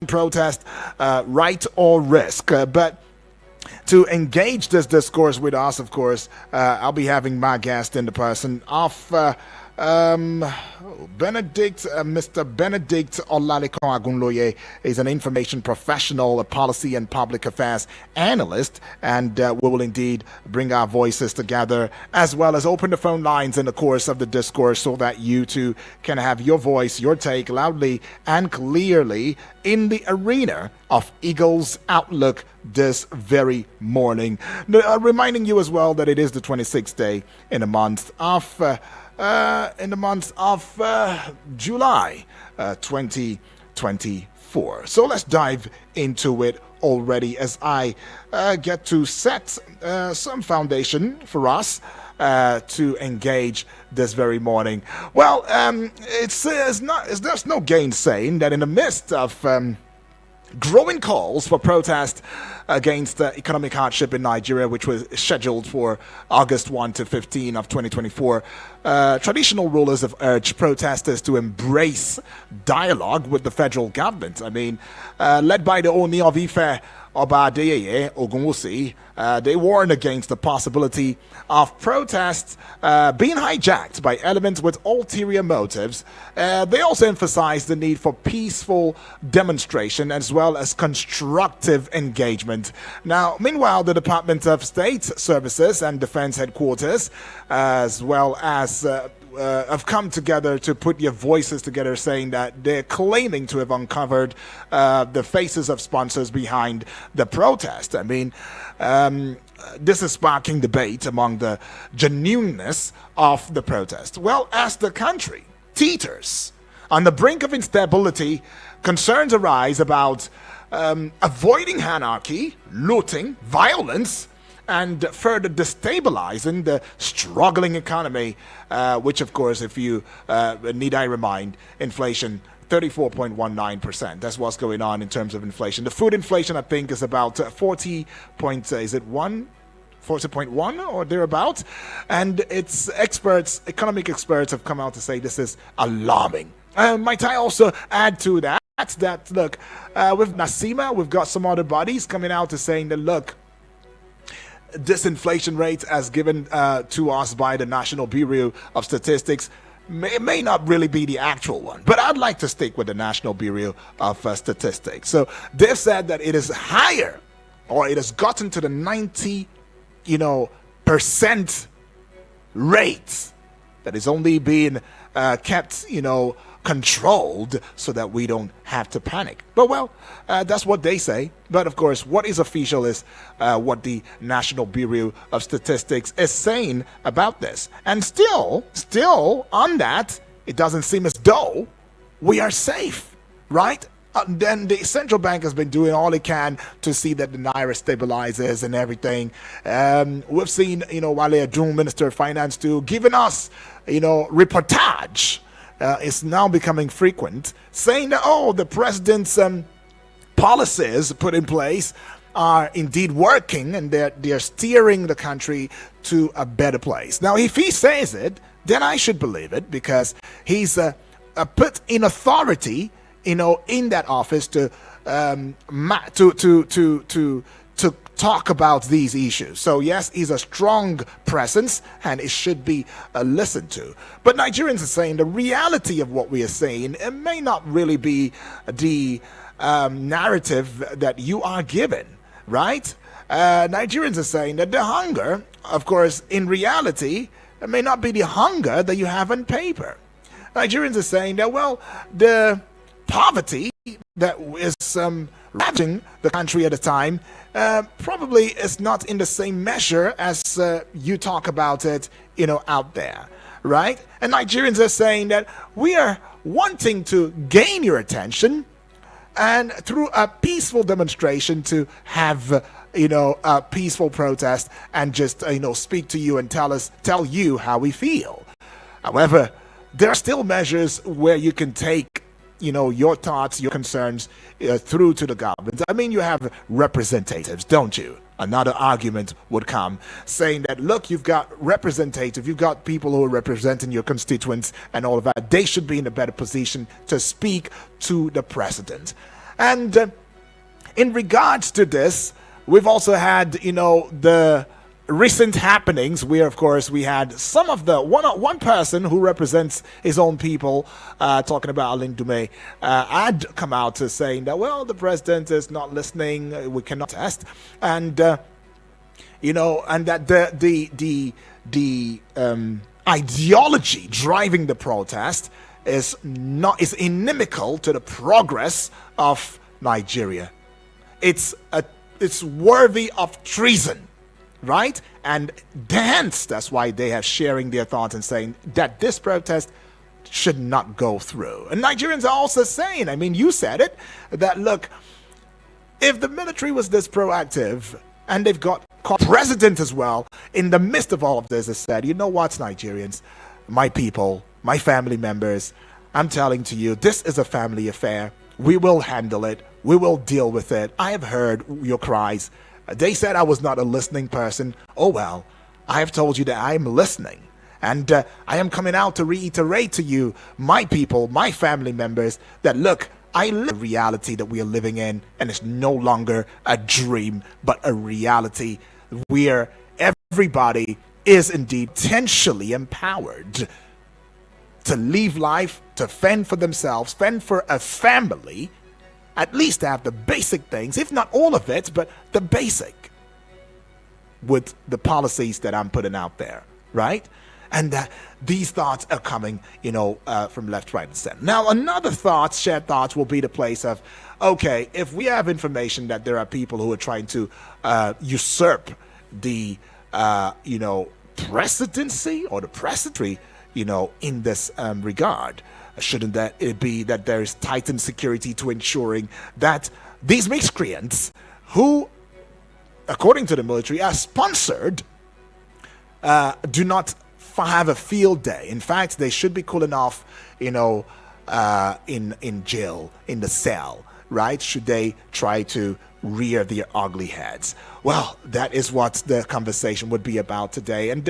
protest, right or risk. But to engage this discourse with us, of course, I'll be having my guest in the person of Mr. Benedict Olalekan Agunloye is an information professional, a policy and public affairs analyst, and we will indeed bring our voices together as well as open the phone lines in the course of the discourse so that you too can have your voice, your take loudly and clearly in the arena of Eagles Outlook this very morning. Reminding you as well that it is the 26th day in the month of July 2024. So let's dive into it already as I get to set some foundation for us to engage this very morning. Well, there's no gainsaying that in the midst of growing calls for protest against economic hardship in Nigeria, which was scheduled for August 1 to 15 of 2024. Traditional rulers have urged protesters to embrace dialogue with the federal government. I mean, led by the Oni of Ife, Oba Adeyeye Ogunwusi, they warned against the possibility of protests being hijacked by elements with ulterior motives. They also emphasized the need for peaceful demonstration as well as constructive engagement. Now, meanwhile, the Department of State Services and Defense Headquarters, as well as have come together to put your voices together, saying that they're claiming to have uncovered the faces of sponsors behind the protest. I mean, this is sparking debate among the genuineness of the protest. Well, as the country teeters on the brink of instability, concerns arise about avoiding anarchy, looting, violence, and further destabilizing the struggling economy, which, of course, if you need I remind, inflation 34.19%. That's what's going on in terms of inflation. The food inflation, I think, is about 40.1 or thereabout. And its experts, economic experts, have come out to say this is alarming. Might I also add to that look, with NASEMA, we've got some other bodies coming out to saying that, look, this inflation rate as given to us by the National Bureau of Statistics may not really be the actual one, but I'd like to stick with the National Bureau of Statistics. So they've said that it is higher, or it has gotten to the 90% rate that is only being kept controlled so that we don't have to panic. But well, that's what they say. But of course, what is official is what the National Bureau of Statistics is saying about this. And still on that, it doesn't seem as though we are safe, right? Then the central bank has been doing all it can to see that the naira stabilizes and everything. We've seen, Wale Adun, Minister of Finance, too, giving us, reportage. Is now becoming frequent, saying that, the president's policies put in place are indeed working and they're steering the country to a better place. Now, if he says it, then I should believe it, because he's put in authority, in that office to talk about these issues. So yes, he's a strong presence and it should be listened to. But Nigerians are saying the reality of what we are saying, it may not really be the narrative that you are given, right? Nigerians are saying that the hunger, of course, in reality, it may not be the hunger that you have on paper. Nigerians are saying that, well, the poverty that is ravaging the country at the time probably is not in the same measure as you talk about it, out there, right? And Nigerians are saying that we are wanting to gain your attention and through a peaceful demonstration to have a peaceful protest and just speak to you and tell you how we feel. However, there are still measures where you can take your thoughts, your concerns through to the government. I mean, you have representatives, don't you? Another argument would come saying that, look, you've got representatives, you've got people who are representing your constituents and all of that. They should be in a better position to speak to the president. And in regards to this, we've also had, the recent happenings where, of course, we had some of the one person who represents his own people, talking about Alain Dume, had come out to saying that, well, the president is not listening, we cannot test, and and that the ideology driving the protest is inimical to the progress of Nigeria. It's worthy of treason, right? And hence, that's why they are sharing their thoughts and saying that this protest should not go through. And Nigerians are also saying, I mean, you said it, that look, if the military was this proactive and they've got president as well in the midst of all of this, has said, you know what, Nigerians, my people, my family members, I'm telling to you, this is a family affair. We will handle it. We will deal with it. I have heard your cries. They said I was not a listening person. Oh well, I have told you that I am listening. And I am coming out to reiterate to you, my people, my family members, that look, I live the reality that we are living in, and it's no longer a dream, but a reality where everybody is indeed potentially empowered to live life, to fend for themselves, fend for a family, at least have the basic things, if not all of it, but the basic, with the policies that I'm putting out there, right? And these thoughts are coming, from left, right, and center. Now, another shared thoughts, will be the place of, okay, if we have information that there are people who are trying to usurp the, presidency or the presidency, in this regard, shouldn't that it be that there is tightened security to ensuring that these miscreants, who, according to the military, are sponsored, do not have a field day. In fact, they should be cooling off, in jail, in the cell, right? Should they try to rear their ugly heads? Well, that is what the conversation would be about today. And